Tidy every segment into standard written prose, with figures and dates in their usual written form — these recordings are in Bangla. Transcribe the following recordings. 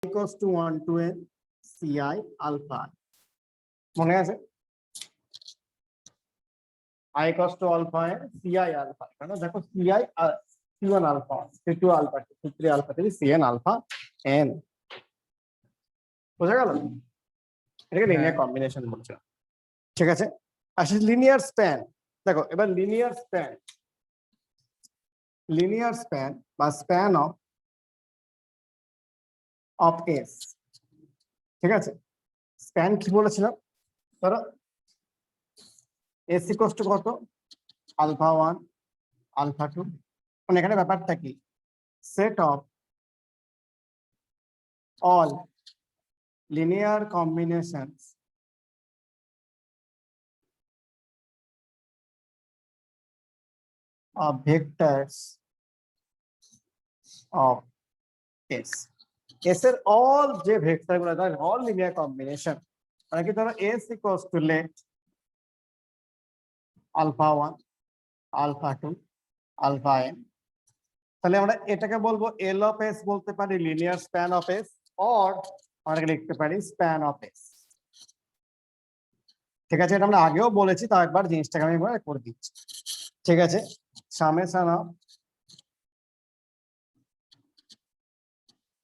equals to 1 to n ci alpha মনে আছে I equals to alpha n ci alpha কারণ দেখো ci c1 alpha c2 alpha c3 alpha থেকে cn alpha n বোঝা গেল এটাকে লিনিয়ার কম্বিনেশন বলছে ঠিক আছে আসলে লিনিয়ার স্প্যান দেখো এবার লিনিয়ার স্প্যান বা স্প্যান অফ এস ঠিক আছে স্প্যান কি বলেছিলাম ধরো এস ইকুয়ালস টু কত আলফা 1 আলফা 2 মানে এখানে ব্যাপারটা কি set of all linear combinations of vectors of S. S এর all যে ভেক্টর গুলো তার all linear combination মানে কি ধরো S equals to let alpha 1 alpha 2 alpha n তাহলে আমরা এটাকে বলবো L of S বলতে পারি linear span of S or আমরা লিখতে পারি span of S ঠিক আছে এটা আমরা আগেও বলেছি তাও একবার জিনিসটাকে আমি করে দিচ্ছি ঠিক আছে summation of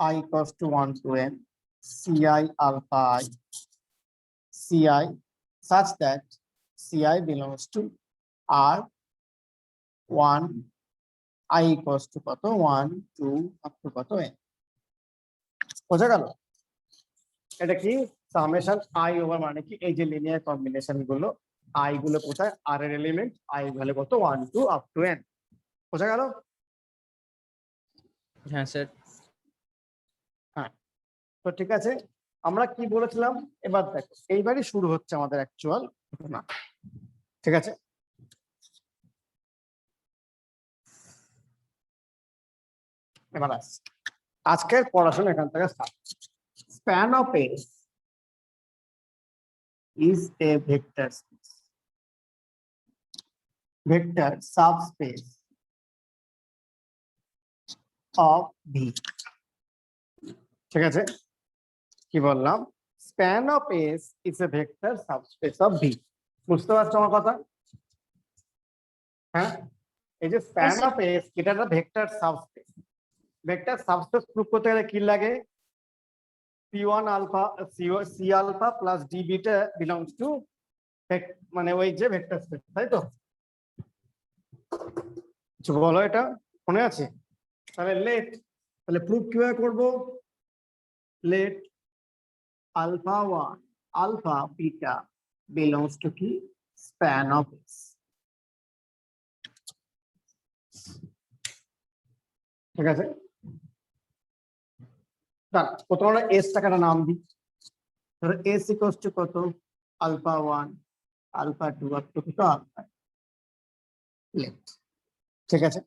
I equals to 1 to n ci alpha I ci such that ci belongs to R1 I equals to কত 1 2 up to কত n বোঝা গেল এটা কি সামেশন I ওভার মানে কি এই যে লিনিয়ার কম্বিনেশন গুলো I গুলো কোথায় R এর এলিমেন্ট I ভ্যালু কত 1 2 up to n বোঝা গেল হ্যাঁ স্যার হ্যাঁ তো ঠিক আছে আমরা কি বলেছিলাম এবার দেখো এইবারই শুরু হচ্ছে আমাদের অ্যাকচুয়াল ঘটনা ঠিক আছে এবার আজকের পড়াশোনা এখান থেকে start span of S is a vector space vector subspace of V ঠিক আছে কি বললাম span of S is a vector subspace of V বুঝতে পারছো আমার কথা হ্যাঁ এই যে span of S এটা একটা vector subspace vector subspace proof করতে গেলে কি লাগে C1 alpha C alpha plus D beta belongs to মানে ওই যে ভেক্টর স্পেস তাই তো কিছু বলো এটা মনে আছে তাহলে লেট তাহলে প্রুফ কিভাবে করব late alpha 1 alpha beta belongs to কি span of S ঠিক আছে প্রথমে আমরা এস টাকে একটা নাম দিই ধরো এস ইকুয়ালস টু কত আলফা 1 আলফা 2 আপ টু কত আলফা লেট ঠিক আছে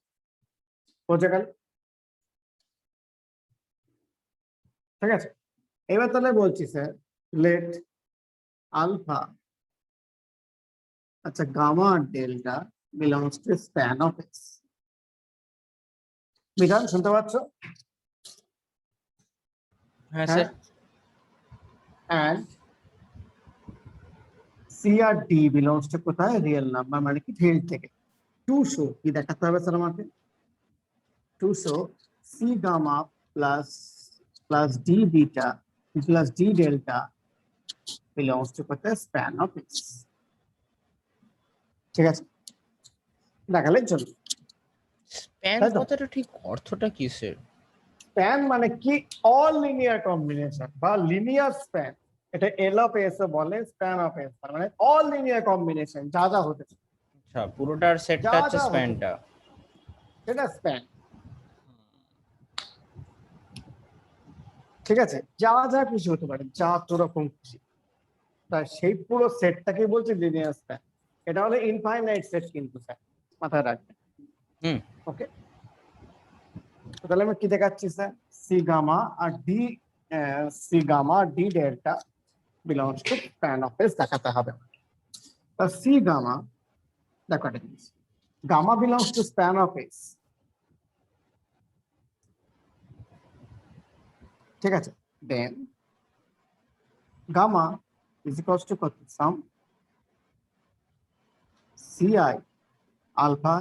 বোঝা গেল ঠিক আছে এবার তাহলে বলছি স্যার লেট আলফা আচ্ছা gamma delta belongs to span of S Bidhan শুনতে পাচ্ছ হ্যাঁ স্যার and C আর D belongs to কোথায় রিয়েল নাম্বার মানে কি ফিল্ড থেকে টু শো কি দেখাতে হবে স্যার আমাকে to show C gamma plus D beta plus D delta belongs to কোথায় স্প্যান অফ S ঠিক আছে দেখালে চলবে স্প্যান কথাটা ঠিক অর্থটা কি স্যার স্প্যান মানে কি অল লিনিয়ার কম্বিনেশন বা লিনিয়ার স্প্যান এটা এল অফ এস বলে স্প্যান অফ এস মানে অল লিনিয়ার কম্বিনেশন যা যা হতে আচ্ছা পুরোটার সেটটা হচ্ছে স্প্যানটা সেটা স্প্যান ঠিক আছে যা যা খুশি হতে পারে যা তোরকম খুশি তাই সেই পুরো সেটটাকে বলছে লিনিয়ার স্প্যান এটা হলো ইনফাইনাইট সেট কিন্তু স্যার মাথায় রাখবেন ওকে তাহলে আমি কি দেখাচ্ছি স্যার সি গামা আর d c gamma d delta belongs to span of S দেখাতে হবে তা সি গামা দেখো এটা জিনিস gamma belongs to span of S ঠিক আছে then gamma is equals to কত sum CI alpha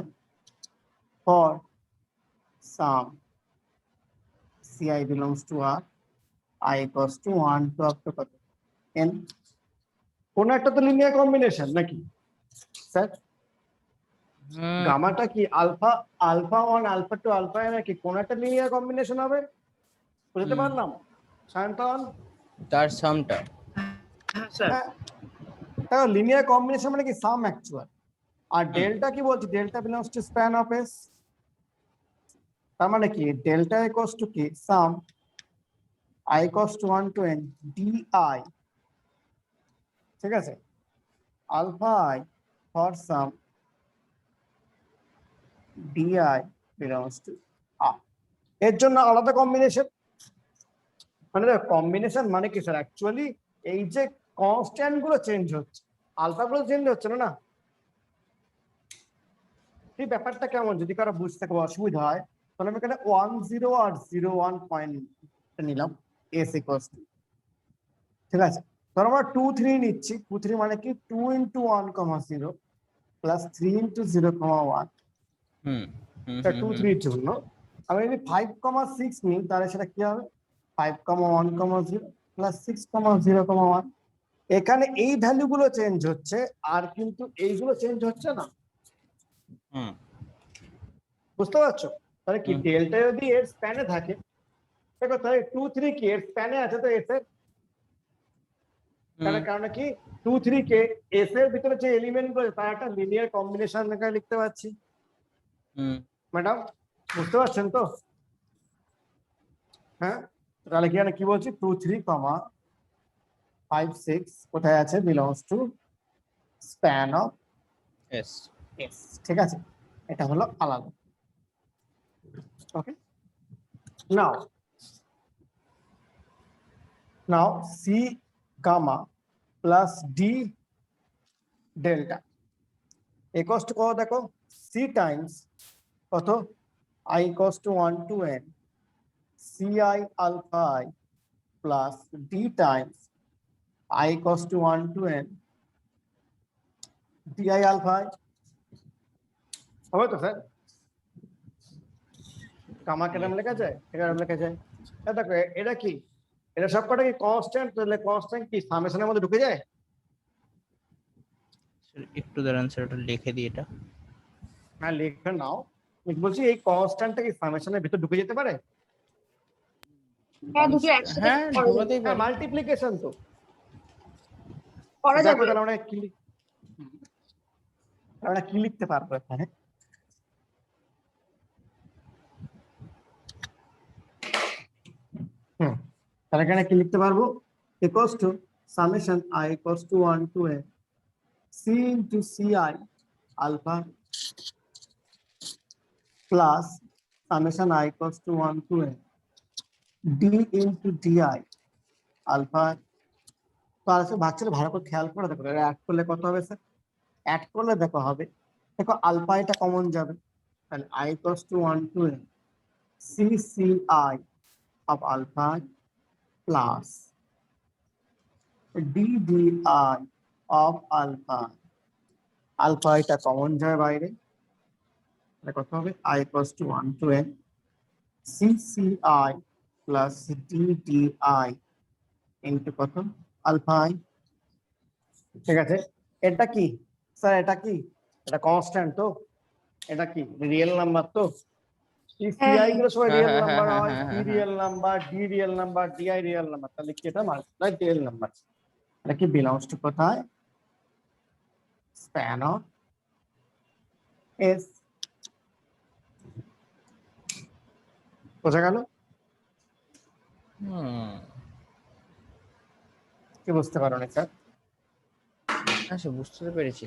for sum CI belongs to R I equals to 1 to up to কত এন। কোন একটা তো লিনিয়ার কম্বিনেশন নাকি স্যার? গামাটা কি alpha alpha 1 alpha 2 alpha N কি কোন একটা লিনিয়ার কম্বিনেশন হবে? বুঝতে পারলাম সায়ন্তন? তার সামটা স্যার তাহলে লিনিয়ার কম্বিনেশন মানে কি সাম অ্যাকচুয়াল। আর ডেল্টা কি বলছি? Delta belongs to span of S. তার মানে কি ডেল্টা ইকুয়ালস টু কি sum I equals to 1 to n DI, ঠিক আছে, alpha I for sum DI belongs to R. এর জন্য আলাদা কম্বিনেশন, মানে কম্বিনেশন মানে কি স্যার? অ্যাকচুয়ালি এই যে কনস্ট্যান্ট গুলো চেঞ্জ হচ্ছে, আলফা গুলো চেঞ্জ হচ্ছে না। এই ব্যাপারটা কেমন? যদি কারো বুঝতে খুব অসুবিধা হয় তাহলে আমি এখানে 10 আর 01 পয়েন্ট নিলাম এস ইকুয়ালস টু, ঠিক আছে। ধর আমরা 2 3 নিচ্ছি, 2 3 মানে কি 2 ইন্টু 1 কমা 0 প্লাস 3 ইন্টু 0 কমা 1, হুম এটা 2 3 এর জন্য। আমি যদি 5 কমা 6 নিই তাহলে সেটা কি হবে? 5 কমা 1 কমা 0 প্লাস 6 কমা 0 কমা 1। এখানে এই ভ্যালু গুলো চেঞ্জ হচ্ছে আর কিন্তু এইগুলো চেঞ্জ হচ্ছে না। হুম বুঝতে পারছো? তাহলে কি ডেল্টা যদি এর স্প্যানে থাকে, দেখো তাহলে 2 3 কি এর স্প্যানে আছে তো এস এর, তার কারণ কি 2 3 কে এস এর ভিতরে যে এলিমেন্ট গুলো তার একটা লিনিয়ার কম্বিনেশন লিখতে পাচ্ছি। ম্যাডাম বুঝতে পারছেন তো? হ্যাঁ, তাহলে কি কি বলছি 2 3 কমা 5 6 কোথায় আছে? Belongs to span of S. S, ঠিক আছে। এটা হলো আলাদা। ওকে, নাও নাও C gamma plus D delta equals to কত? দেখো সি টাইমস কত I equals to 1 to n C I alpha I plus D times I equals to 1 to n D I alpha I. হবে তো স্যার? গামা কেন লেখা যায়? এখানে লেখা যায়। দেখো এটা কি, এটা সব কটা কি কনস্ট্যান্ট? তাহলে কনস্ট্যান্ট কি সামেশনের মধ্যে ঢুকে যায়? একটু দাঁড়ান স্যার, ওটা লিখে দিই এটা। হ্যাঁ লিখে নাও। বলছি এই কনস্ট্যান্টটা কি সামেশনের ভিতর ঢুকে যেতে পারে? হ্যাঁ, দুটো একসাথে হ্যাঁ ঢোকাতেই হ্যাঁ পারে। মাল্টিপ্লিকেশন তো করা দেখো। যাবে। তাহলে আমরা কি লিখতে পারবো এখানে? তাহলে এখানে কি লিখতে পারবো? Equals to summation i equals to 1 to n c into c I alpha plus summation i equals to 1 to n d into d I alpha. তো আর বাচ্চারা ভালো করে খেয়াল করে দেখো, অ্যাড করলে কত হবে স্যার? অ্যাড করলে দেখো হবে, দেখো আলফা এটা কমন যাবে, তাহলে i equals to 1 to n c c i of alpha plus d d i of alpha. Alpha এটা কমন যায় বাইরে, কত হবে? I equals to 1 to n c c i plus d d i into কত? আলফা আই, ঠিক আছে। এটা কি স্যার? এটা কি? এটা কনস্ট্যান্ট তো? এটা কি রিয়েল নাম্বার তো? সিআই গুলো সবাই হ্যাঁ রিয়েল হ্যাঁ হ্যাঁ নাম্বার হ্যাঁ হয়, হ্যাঁ সি হ্যাঁ হ্যাঁ। Real number, d real number, d i real number, তাহলে কি এটা মাল্টিপ্লাই রিয়েল নাম্বার? এটা কি বিলংস টু কোথায়? Span of S. বোঝা গেল? কি বুঝতে পারো না স্যার? আচ্ছা বুঝতে তো পেরেছি।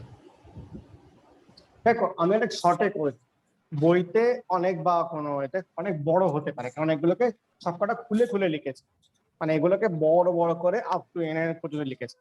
দেখো আমি একটা শর্টে করেছি, বইতে অনেক বা কোনো এতে অনেক বড় হতে পারে, কারণ এগুলোকে সবকটা খুলে খুলে লিখেছে, মানে এগুলোকে বড় বড় করে আপ টু এন এর পর্যন্ত লিখেছে।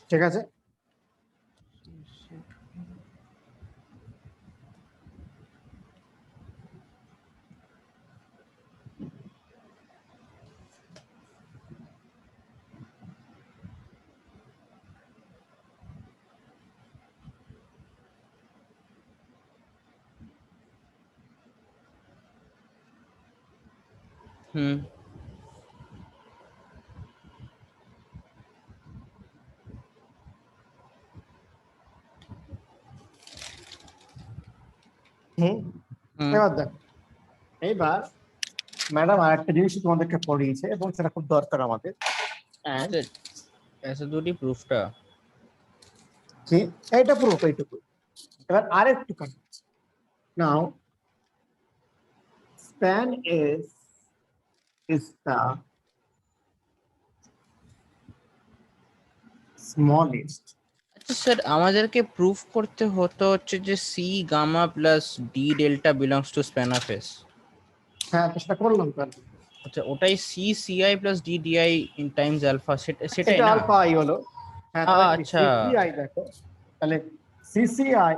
ঠিক আছে? হুম হুম। হুম এবার দেখো, এইবার ম্যাডাম আরেকটা জিনিস তোমাদেরকে পড়িয়েছে এবং সেটা খুব দরকার আমাদের। And ऐसे দুটি প্রুফটা কি এইটা প্রুফ, এইটুকু। এবার আরেকটু নাও, span is the smallest. আচ্ছা স্যার, আমাদেরকে প্রুফ করতে হতো হচ্ছে যে c gamma plus D delta belongs to span of S. হ্যাঁ, তো সেটা করলাম তো আর কি। আচ্ছা, ওটাই c c i plus d d i in times alpha, সেটাই এটা না? আলফা আই হলো। হ্যাঁ, তাহলে কি আচ্ছা। সিসিআই দেখো, তাহলে সিসিআই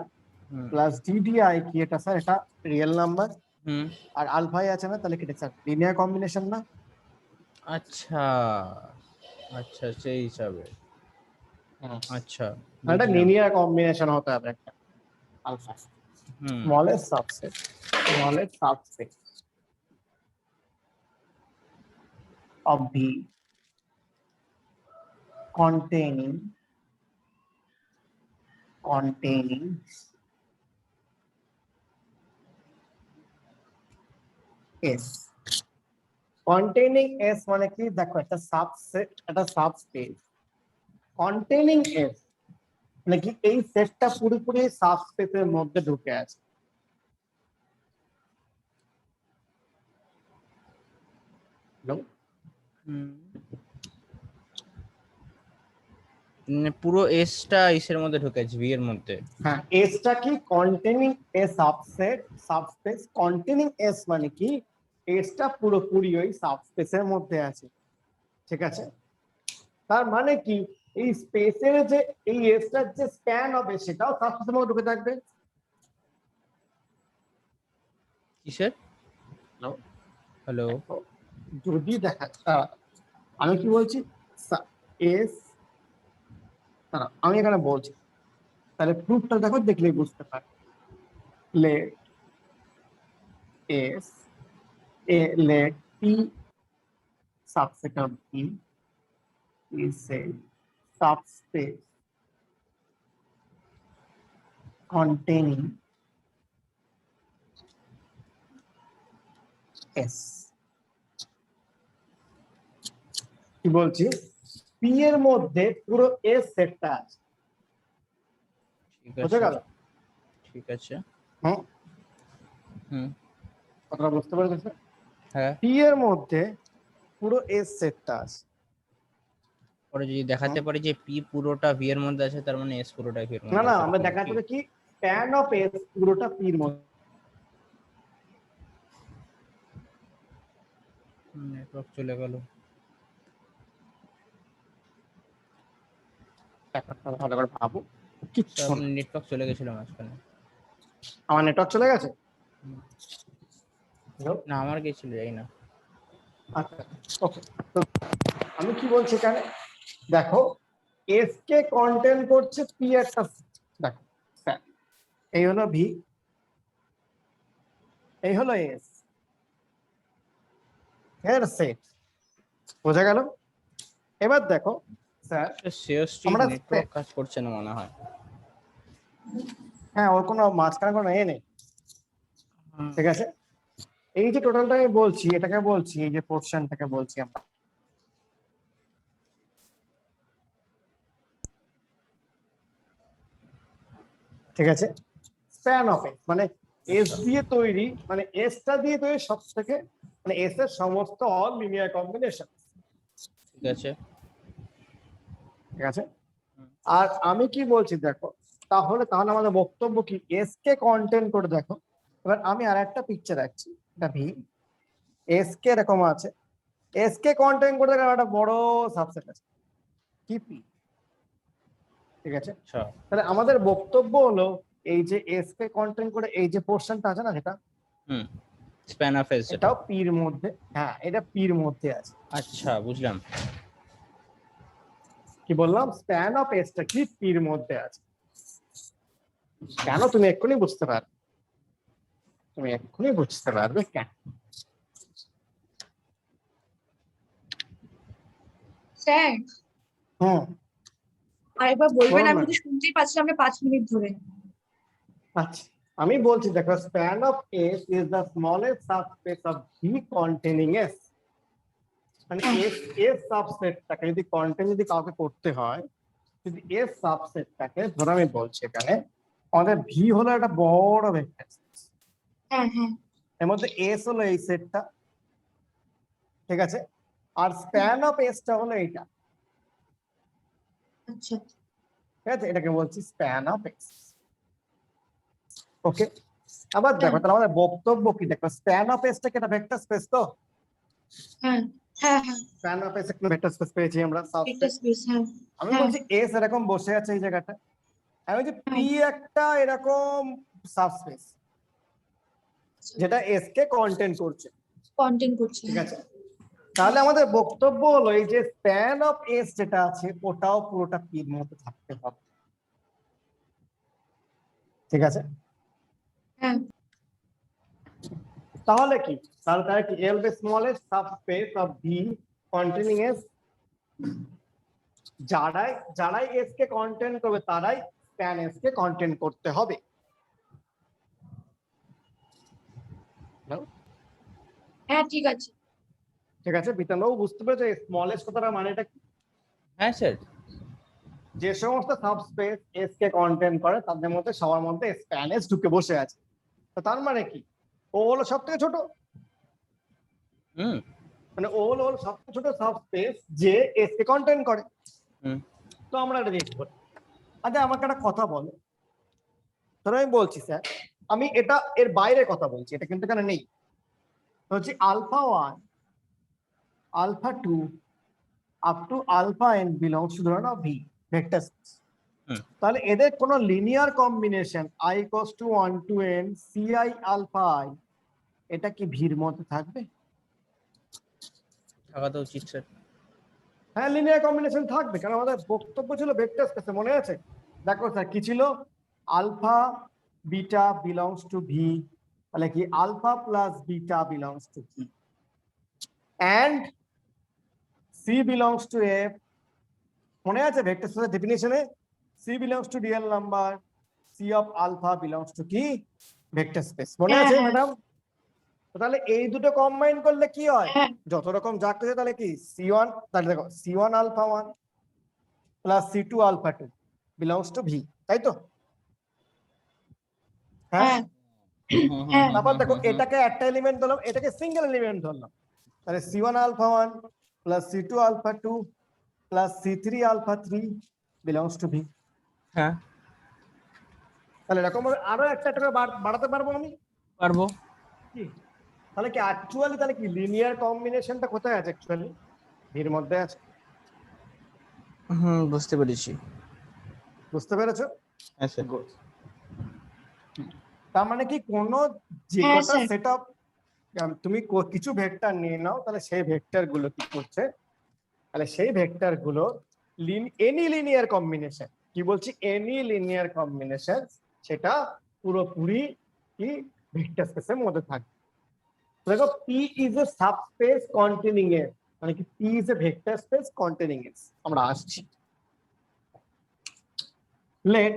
হুম প্লাস ডিডিআই কি, এটা স্যার এটা রিয়েল নাম্বার, হুম আর আলফাই আছে না, তাহলে কি এটা স্যার লিনিয়ার কম্বিনেশন না? আচ্ছা আচ্ছা, সেই হিসাবে। আচ্ছা, এটা বুঝলাম। লিনিয়ার কম্বিনেশন হতে হবে একটা alpha. Hmm smallest subset of V containing S. containing S মানে কি, দেখো একটা সাবসেট, একটা সাবস্পেস। containing S মানে কি, এই সেটটা পুরোপুরি সাবস্পেসের মধ্যে ঢুকে আছে। Hello? হুম পুরো এসটা ইসের মধ্যে ঢুকেছে, ভি এর মধ্যে। হ্যাঁ, এসটা কি কন্টেনিং এ সাবস্পেস কন্টেনিং এস মানে কি, এসটা পুরোপুরি ওই সাবস্পেসের মধ্যে আছে। ঠিক আছে? তার মানে কি, এই স্পেসের যে এই এসটার যে স্প্যান হবে সেটাও সাবস্পেসের মধ্যে ঢুকে থাকবে। কিসের? Hello? হ্যালো। দেখো, যদি দেখা, আমি কি বলছি, এস, আমি এখানে বলছি, তাহলে প্রুফটা দেখো, দেখলেই বুঝতে পারবে। Let S let P subset of E is a subspace containing S. কি বলছি, P এর মধ্যে পুরো S সেটটা আছে। ঠিক বুঝে আছে গেল? ঠিক আছে। হুম, হুম কথাটা বুঝতে পেরেছো? হ্যাঁ। P এর মধ্যে পুরো S সেটটা আছে। পরে যদি দেখাতে পারি যে পি পুরোটা ভি এর মধ্যে আছে, তার মানে এস পুরোটা ভি এর না মধ্যে না, আছে, আমরা এরকম দেখাতে কি? হবে কি, স্প্যান অফ S পুরোটা P এর মধ্যে। নেটওয়ার্ক চলে গেল। ব্যাপারটা ভালো করে ভাবো, কিচ্ছু না। আপনার নেটওয়ার্ক চলে গেছিল মাঝখানে। আমার নেটওয়ার্ক চলে গেছে। Hello? না, আমার গেছিল, যাই না। আচ্ছা, ওকে। তো আমি কি বলছি এখানে, দেখো এস কে কন্টেন করছে পি একটা, দেখো স্যার, এই হলো ভি, এই হলো এস এর সেট। বোঝা গেল? এবার দেখো স্যার, সিওসটি আমরা নেটওয়ার্ক কাজ করছে না মনে হয়। হ্যাঁ, ওর কোনো মাঝখানে কোনো এ নেই। ঠিক আছে, এই যে টোটালটা আমি বলছি, এটাকে বলছি, এই যে পোর্শনটাকে বলছি আমরা। ঠিক আছে, স্প্যান অফ এস মানে এস দিয়ে তৈরি, মানে এসটা দিয়ে তৈরি সব থেকে, মানে এস এর সমস্ত অল লিনিয়ার কম্বিনেশন। ঠিক আছে। ঠিক আছে, আর আমি কি বলছি দেখো, তাহলে তাহলে আমাদের বক্তব্য কি, এস কে কন্টেন্ট করে দেখো। এবার আমি আর একটা পিকচার রাখছি, এটা ভি, এস কে এরকম আছে, এস কে কন্টেন্ট করে দেখো একটা বড় সাবসেট আছে, কি পি। ঠিক আছে? আচ্ছা তাহলে আমাদের বক্তব্য হলো এই যে এস কে কন্টেন করে এই যে পোর্শনটা আছে না, যেটা হুম স্প্যান অফ এস যেটা, এটাও পির মধ্যে, হ্যাঁ এটা পির মধ্যে আছে। আচ্ছা বুঝলাম। কি বললাম, স্প্যান অফ এসটা কি পির মধ্যে আছে। কেন তুমি এক্ষুনি বুঝতে পারবে, তুমি এক্ষুনি বুঝতে পারবে কেন। স্যার হুম, আরেকবার বলবেন, বলুন আমি না। তো শুনতেই পাচ্ছিলাম না 5 মিনিট ধরে। আচ্ছা আমি বলছি, দেখো span of S is the smallest subspace of V containing S. মানে এস এস সাবসেটটাকে যদি কন্টেন্ট যদি কাউকে করতে হয়, যদি এস সাবসেটটাকে ধরো আমি বলছি এখানে আমাদের ভি হলো একটা বড় ভেক্টর, হ্যাঁ হ্যাঁ এর মধ্যে এস হলো এই সেটটা, ঠিক আছে, আর স্প্যান অফ এসটা হলো এইটা, আচ্ছা ঠিক আছে, এটাকে বলছি স্প্যান অফ এস। ওকে, আবার দেখো তাহলে আমাদের বক্তব্য কি, দেখো স্প্যান অফ এসটা কি একটা ভেক্টর স্পেস, তো হ্যাঁ হ্যাঁ হ্যাঁ স্প্যান অফ এস একটা ভেক্টর স্পেস পেয়েছি আমরা একটা সাবস্পেস। স্পেস, হ্যাঁ আমি হ্যাঁ বলছি এস এরকম বসে আছে এই জায়গাটা, আমি বলছি পি হ্যাঁ একটা এরকম সাবস্পেস যেটা এস কে কন্টেন্ট করছে, কন্টেন্ট করছে। ঠিক আছে। তাহলে আমাদের বক্তব্য হলো এই যে স্প্যান অফ এস যেটা আছে ওটাও পুরোটা পির মধ্যে থাকতে হবে, ঠিক আছে। হ্যাঁ তাহলে কি, তাহলে তাহলে কি L the smallest subspace of V containing S, যারাই যারাই এস কে কন্টেন্ট করবে তারাই স্প্যান এস কে কন্টেন্ট করতে হবে। হ্যাঁ ঠিক আছে। ঠিক আছে, বিতানবাবু বুঝতে পেরেছো স্মলেস্ট কথাটা মানেটা কি? হ্যাঁ স্যার। যে সমস্ত সাবস্পেস এস কে কন্টেন্ট করে তাদের মধ্যে সবার মধ্যে স্প্যান এস ঢুকে বসে আছে, তো তার মানে কি ও হলো সব থেকে ছোট, হুম মানে ও হলো সবচেয়ে ছোট সাবস্পেস যে এস কে কন্টেন্ট করে। হুম তো আমরা এটা জিজ্ঞেস করি, আচ্ছা আমাকে একটা কথা বলো, ধরো আমি বলছি স্যার আমি এটা এর বাইরে কথা বলছি, এটা কিন্তু এখানে নেই, তো হচ্ছে alpha one alpha two up to alpha N belongs to ধরো না ভি ভেক্টর স্পেস। হুম তাহলে এদের কোনো linear combination I equals to 1 to n C I alpha I এটা কি ভির মধ্যে থাকবে? থাকা তো উচিত স্যার। হ্যাঁ লিনিয়ার কম্বিনেশন থাকবে, কারণ আমাদের বক্তব্য ছিল ভেক্টর স্পেসে, মনে আছে? দেখো স্যার কি ছিল, alpha beta belongs to V, তাহলে কি alpha plus beta belongs to V and C belongs to F, মনে আছে ভেক্টর স্পেসের ডেফিনিশনে C belongs to real number, C of alpha belongs to কি ভেক্টর স্পেস, মনে হ্যাঁ আছে হ্যাঁ ম্যাডাম? তাহলে এই দুটো কম্বাইন করলে কি হয়, হ্যাঁ যত রকম যা কিছু, তাহলে কি সি ওয়ান, তাহলে দেখো C one alpha one plus C two alpha two belongs to V, তাই তো? হ্যাঁ, হ্যাঁ হুম হুম হ্যাঁ তারপর দেখো হুম হুম এটাকে একটা এলিমেন্ট ধরলাম, এটাকে সিঙ্গেল এলিমেন্ট ধরলাম, তাহলে C one alpha one plus C two alpha two plus C three alpha three belongs to V. হ্যাঁ তাহলে এরকম ভাবে আরো একটা একটা করে বাড়াতে পারবো আমি পারবো। কি? তাহলে কি অ্যাকচুয়ালি তাহলে কি লিনিয়ার কম্বিনেশনটা কোথায় আছে, অ্যাকচুয়ালি ভির মধ্যে আছে, হুম বুঝতে পেরেছি। বুঝতে পেরেছো? হ্যাঁ স্যার। Good. তার মানে কি কোন যে হ্যাঁ কটা স্যার সেটআপ তুমি কিছু ভেক্টর নিয়ে নাও, তাহলে সেই ভেক্টর গুলো কি করছে, তাহলে সেই ভেক্টর গুলো এনি লিনিয়ার কম্বিনেশন, কি বলছি এনি লিনিয়ার কম্বিনেশন, সেটা পুরোপুরি কি ভেক্টর স্পেসের মধ্যে থাকবে। দেখো P is a subspace containing A, মানে কি P is a vector space containing S. আমরা আসছি, লেট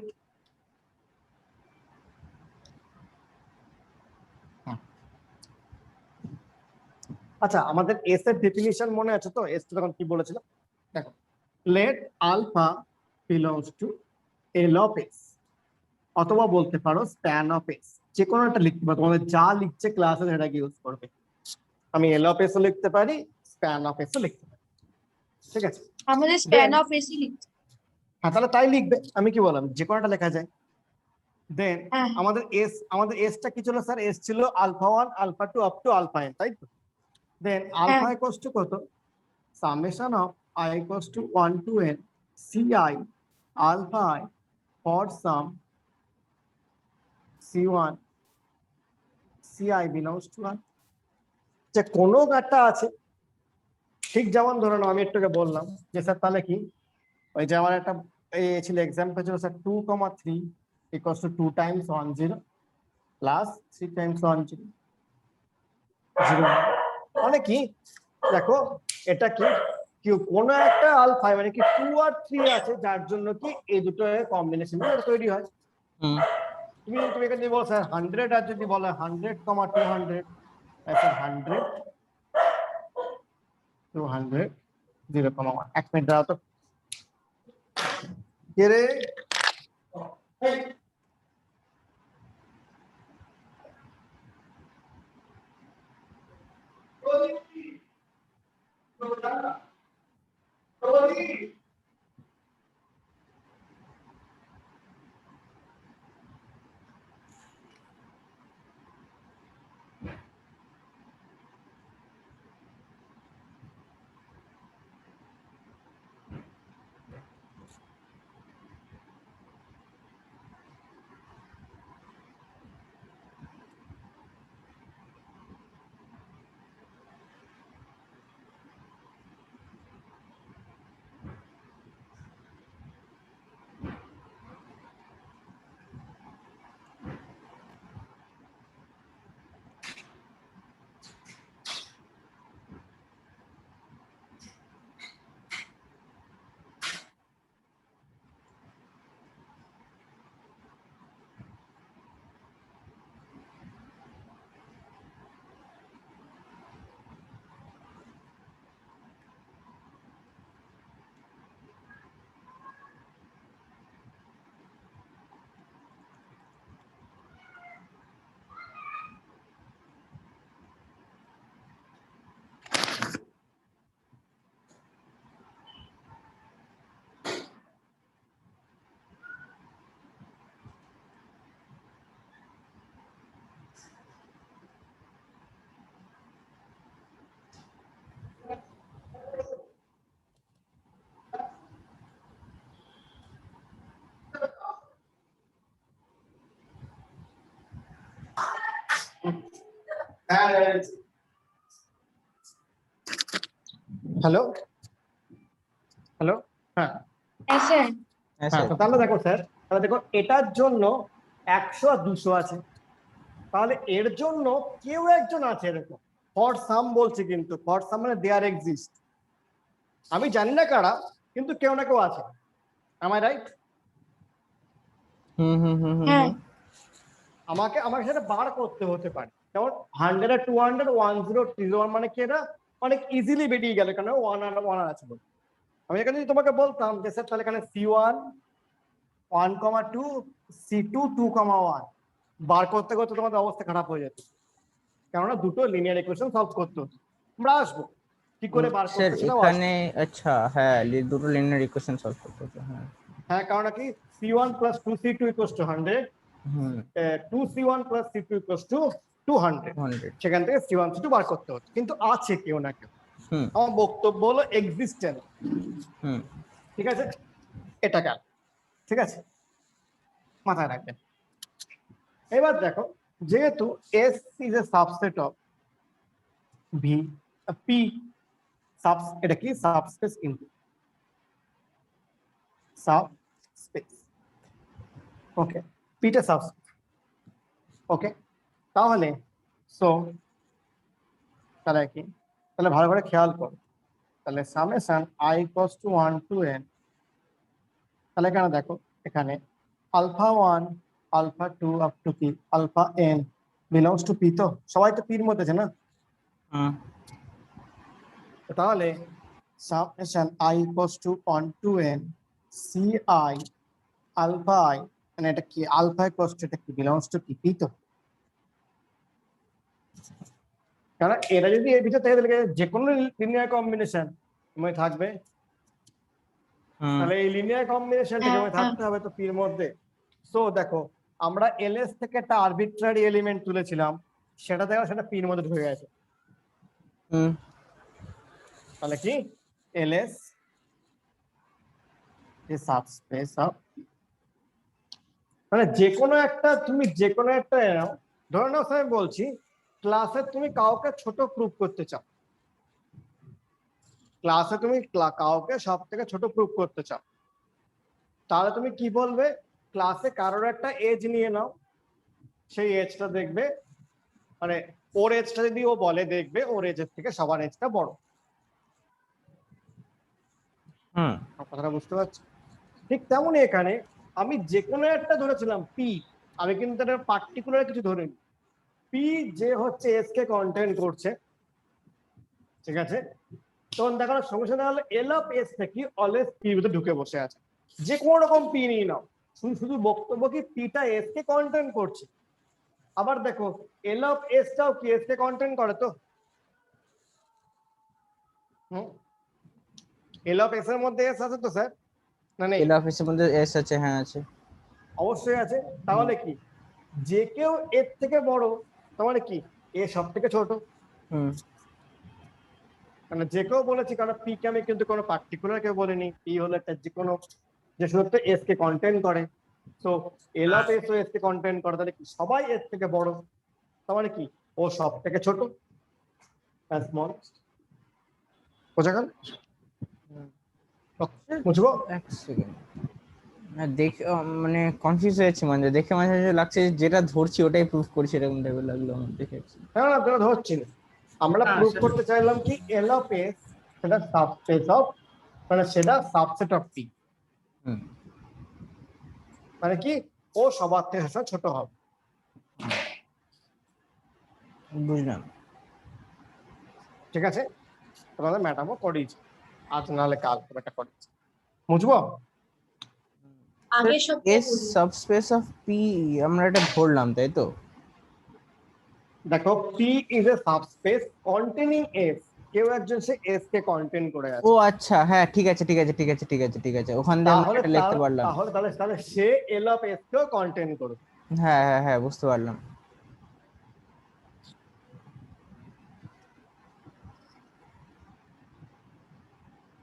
আচ্ছা আমাদের এস এর ডেফিনিশন মনে আছে তো, এস তখন কি বলেছিল, দেখো let alpha belongs to L of S, অথবা বলতে পারো স্প্যান অফ এস, যে কোনো একটা লিখতে পারো, তোমাদের যা লিখছে ক্লাসে সেটাকে ইউজ করবে। আমি এল অফ এসও লিখতে পারি, স্প্যান অফ এসও লিখতে পারি, ঠিক আছে। আমাদের স্প্যান Then- অফ এসি লিখতে। হ্যাঁ তাহলে তাই লিখবে, আমি কি বললাম যে কোনোটা লেখা যায়। দেন হ্যাঁ আমাদের এসটা কি ছিল স্যার, এস ছিল alpha one alpha two up to alpha N, তাই তো? দেন আলফা হ্যাঁ ইকুয়ালস টু কত, summation of I equals to 1 to n C আই alpha I for some C1 Ci belongs to I, যে কোনো একটা আছে, ঠিক যেমন ধরুন আমি একটু আগে বললাম যে স্যার তাহলে কি ওই যে আমার একটা এই ছিল এক্সাম্পল ছিল sir 2,3 equals to 2 times 1 0 plus 3 times 1 0 0 মানে কি দেখো এটা কি কোনো একটা আলফা মানে কি 2 আর 3 আছে যার জন্য কি এই দুটো কম্বিনেশন তৈরি হয়। হুম তুমি তুমি এখানে বলো স্যার 100 আর যদি বলে 100, 200 স্যার 100 200 0,1 এক মিনিট দাও তো কে রে হ্যালো হ্যালো হ্যাঁ হ্যাঁ স্যার। হ্যাঁ হ্যাঁ স্যার তো তাহলে দেখো স্যার তাহলে দেখো এটার জন্য 100 আর 200 আছে, তাহলে এর জন্য কেউ একজন আছে এরকম ফর সাম বলছে, কিন্তু ফর সাম মানে দেয়ার এক্সিস্ট, আমি জানি না কারা কিন্তু কেউ না কেউ আছে, আমার রাইট? হুম হুম হুম হুম হ্যাঁ আমাকে সেটা বার করতে হতে পারে, যেমন 100 আর 200 10 31 মানে কি এটা অনেক ইজিলি বেরিয়ে গেল, কারণ 1 আর আছে বলে। আমি এখানে যদি তোমাকে বলতাম যে স্যার তাহলে এখানে C1 1,2 C2 2,1 বার করতে করতে তোমাদের অবস্থা খারাপ হয়ে যেত, কেননা দুটো লিনিয়ার ইকুয়েশন সলভ করতে হতো। আমরা আসবো কি করে বার স্যার করতে সেটাও এখানে আসবো। আচ্ছা হ্যাঁ দুটো লিনিয়ার ইকুয়েশন সলভ করতে হবে হ্যাঁ হ্যাঁ কারণ কি C1 plus 2C2 equals to 100, hmm 2C1 plus C2 equals to 200, 100 সেখান থেকে C1 C2 বার করতে হতো, কিন্তু আছে কেউ না কেউ। হুম আমার বক্তব্য হলো এক্সিস্টেন্স, হুম ঠিক আছে? এটা গেল, ঠিক আছে, মাথায় রাখবেন। এবার দেখো যেহেতু S is a subset of V, P এটা কি সাবস্পেস ইনটু সাবস্পেস, ওকে, পিটা সাবস্পেস, ওকে, তাহলে সো তাহলে কি, তাহলে ভালো করে খেয়াল করো, তাহলে summation I equals to 1 to n, তাহলে এখানে দেখো এখানে আলফা 1 আলফা 2 আপ টু কি alpha n belongs to P, তো সবাই তো পির মধ্যে আছে না, হুম তাহলে summation I equals to 1 to n Ci alpha I, মানে এটা কি আলফা ইকুয়ালস টু এটা কি বিলংস টু পি, তো কারণ এরা যদি এর ভিতর থেকে তাহলে যে কোনো লিনিয়ার কম্বিনেশন তোমায় থাকবে, হুম তাহলে এই লিনিয়ার কম্বিনেশনটা হ্যাঁ, তোমায় থাকতে হবে তো পির মধ্যে। সো দেখো আমরা এলএস থেকে একটা আরবিট্রারি এলিমেন্ট তুলেছিলাম, সেটা দেখো সেটা পির মধ্যে ঢুকে গেছে, হুম তাহলে কি এলএস a subspace of মানে যে কোনো একটা নাও, ধরে নাও আমি বলছি ক্লাসে তুমি কাউকে ছোট প্রুফ করতে চাও, ক্লাসে তুমি কাউকে সব থেকে ছোট প্রুফ করতে চাও, তাহলে তুমি কি বলবে, ক্লাসে কারোর একটা এজ নিয়ে নাও, সেই এজটা দেখবে, মানে ওর এজটা যদি ও বলে দেখবে ওর এজের থেকে সবার এজটা বড়। কথাটা বুঝতে পারছি? ঠিক তেমনই এখানে আমি যে কোনো একটা ধরেছিলাম পি, আমি কিন্তু এটা পার্টিকুলার কিছু ধরিনি, পি যে হচ্ছে এস কে কন্টেন্ট করছে, ঠিক আছে, তখন দেখানোর সঙ্গে সঙ্গে হলো এল অফ এস থেকে অলওয়েজ পি ভিতরে ঢুকে বসে আছে, যে কোনো রকম পি নিয়ে নাও, শুধু শুধু বক্তব্য কি পিটা এস কে কন্টেন্ট করছে। আবার দেখো এল অফ এসটাও কি এস কে কন্টেন্ট করে তো, এল অফ এস এর মধ্যে এস আছে তো স্যার, না নেই? এল অফ এস এর মধ্যে এস আছে, হ্যাঁ আছে। অবশ্যই আছে, তাহলে কি যে কেউ এর থেকে বড়, তাহলে কি এ সব থেকে ছোট, মানে যে কেউ বলেছি, কারণ পি কে আমি কিন্তু কোনো পার্টিকুলার কেউ বলিনি, পি হলো একটা যে কোনো যে শুধু এস কে কন্টেন্ট করে, তো এল অফ এস ও এস কে কন্টেন্ট করে, তাহলে কি সবাই এর থেকে বড়, তাহলে কি ও সব থেকে ছোট, স্মল। বোঝা গেল? বুঝবো? এক সেকেন্ড, না দেখে মানে কনফিউজ হয়েছে, মানে দেখে মাঝে মাঝে লাগছে যে যেটা ধরছি ওটাই প্রুফ করছি, এরকম টাইপের লাগলো আমার দেখে। হ্যাঁ না তোরা ধরছি না, আমরা প্রুভ করতে চাইলাম কি এল অফ এস সেটা সাবসেট অফ, মানে সেটা সাবসেট অফ পি, মানে কি ও সবার থেকে ছোট হবে। বুঝলাম। ঠিক আছে, তোমাদের ম্যাডামও করিয়েছে, আজ নাহলে কাল একটা করিয়েছে, বুঝবো? আগের সপ্তাহে এস সাবস্পেস অফ পি আমরা এটা ধরলাম, তাই তো? দেখো P is a subspace containing S, কেউ একজন সে এস কে কন্টেন্ট করে ও আছে, আচ্ছা, হ্যাঁ ঠিক আছে ঠিক আছে ঠিক আছে ঠিক আছে ঠিক আছে, ওখান দিয়ে আমরা তাহলে এটা লিখতে পারলাম। তাহলে তাহলে তাহলে সে এল অফ এস কেও কন্টেন্ট করবে। হ্যাঁ হ্যাঁ হ্যাঁ, বুঝতে পারলাম।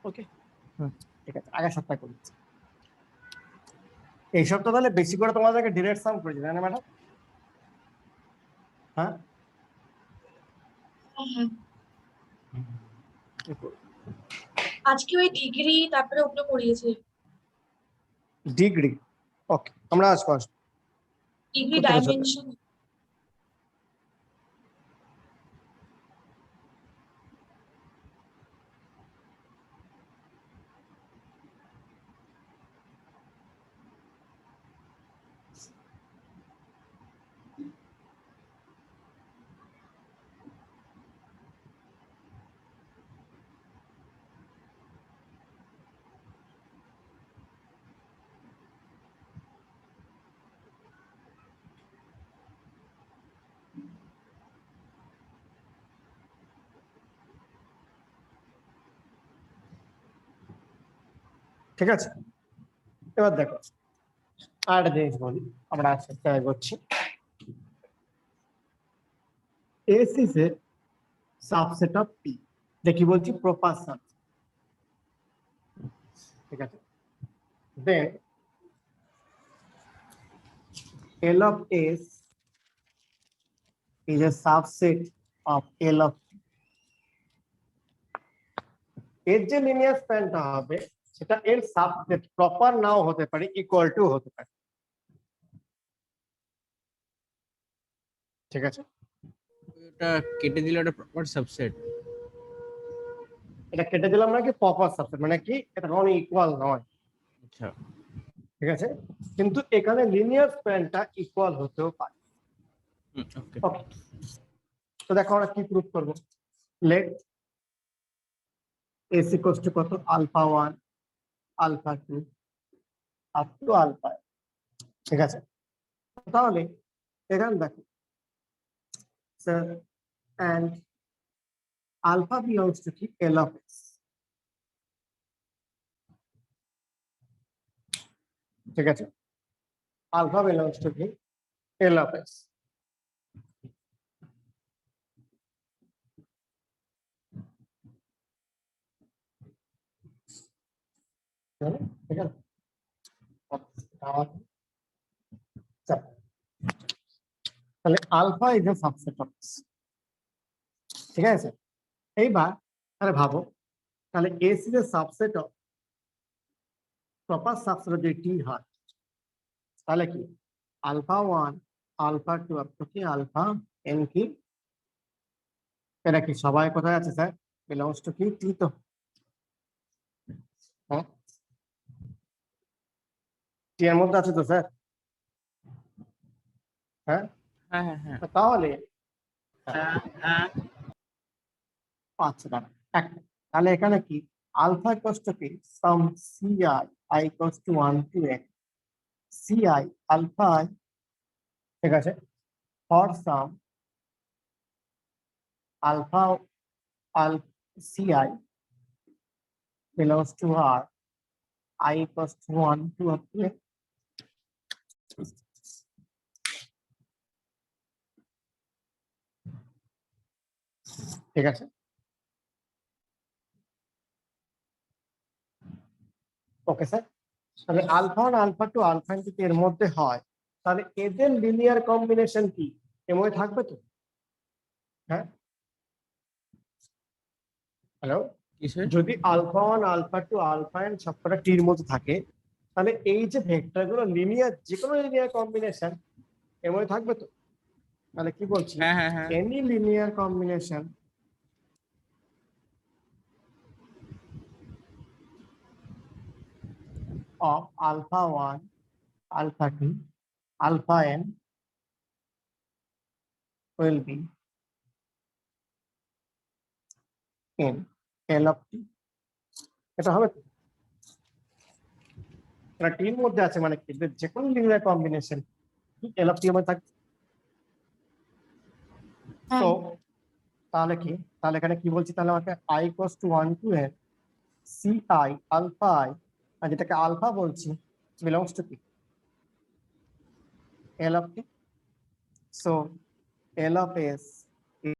ওকে, ঠিক আছে, আগের সপ্তাহে করেছি, এই সপ্তাহ তাহলে বেশি করে তোমাদেরকে ডিরেক্ট সাম করেছি, তাই না ম্যাডাম? হ্যাঁ, আজকে ওই ডিগ্রি তারপরে ওগুলো পড়িয়েছে, ডিগ্রি, ওকে আমরা আসবো আসবো। ডিগ্রি কোথায় চলে? ডাইমেনশন। ঠিক আছে, এবার দেখো আর একটা জিনিস বলি, আমরা আস্তে আস্তে এগোচ্ছি। S is a subset of P, দেখি বলছি প্রপার সাবসেট, ঠিক আছে, then L of S is a subset of L of P. এর যে লিনিয়ার স্প্যানটা হবে সেটা এর সাবসেট প্রপার নাও হতে পারে, ইকুয়াল টু হতে পারে, ঠিক আছে, এটা কেটে দিলে এটা প্রপার সাবসেট। এটা কেটে দিলাম নাকি প্রপার সাবসেট, মানে কি এটা কখনো ইকুয়াল নয়, আচ্ছা ঠিক আছে, কিন্তু এখানে লিনিয়ার স্প্যানটা ইকুয়াল হতেও পারে। ওকে, ওকে, তো দেখো আমরা কি প্রুফ করবো, লেট এস ইকুয়ালস টু কত, alpha 1 alpha 2 up to alpha, ঠিক আছে, তাহলে এখানে দেখো sir, and alpha belongs to কি L of x, ঠিক আছে, alpha belongs to কি L of x, ঠিক আছে, তাহলে alpha is a subset of S, ঠিক আছে। এইবার তাহলে ভাবো, তাহলে S is a subset of, proper subset যদি টি হয়, তাহলে কি alpha one alpha two up to কি আলফা এন কি, এটা কি সবাই কোথায় আছে স্যার? বিলংস টু কি টি তো, হ্যাঁ টি এর মধ্যে আছে তো স্যার, হ্যাঁ হ্যাঁ হ্যাঁ হ্যাঁ তো তাহলে হ্যাঁ হ্যাঁ আচ্ছা দাঁড়া তাহলে এখানে কি আলফা ইকুয়ালস টু কি sum CI I equals to 1 to n CI alpha I, ঠিক আছে, for sum alpha all CI belongs to R I equals to 1 to up to n, ঠিক আছে। ওকে স্যার, তাহলে alpha one alpha two alpha যদি এর মধ্যে হয়, তাহলে এদের লিনিয়ার কম্বিনেশন কি এর মধ্যে থাকবে তো? হ্যাঁ হ্যালো, কিসের? যদি alpha one alpha two alpha N সবকটা টির মধ্যে থাকে, তাহলে এই যে ভেক্টর গুলো লিনিয়ার, যে কোনো লিনিয়ার কম্বিনেশন এর মধ্যে থাকবে তো? তাহলে কি বলছি, হ্যাঁ হ্যাঁ হ্যাঁ any linear combination of alpha 1 alpha 2 alpha n will be in L of t, এটা হবে তো? এটা টির মধ্যে আছে মানে কি, যে কোনো linear combination L of t এর মধ্যে থাকবে। তো তাহলে কি, তাহলে এখানে কি বলছি, তাহলে আমাকে i equals to 1 to n ci alpha I, আর যেটাকে আলফা বলছি belongs to কি L of t, so L of s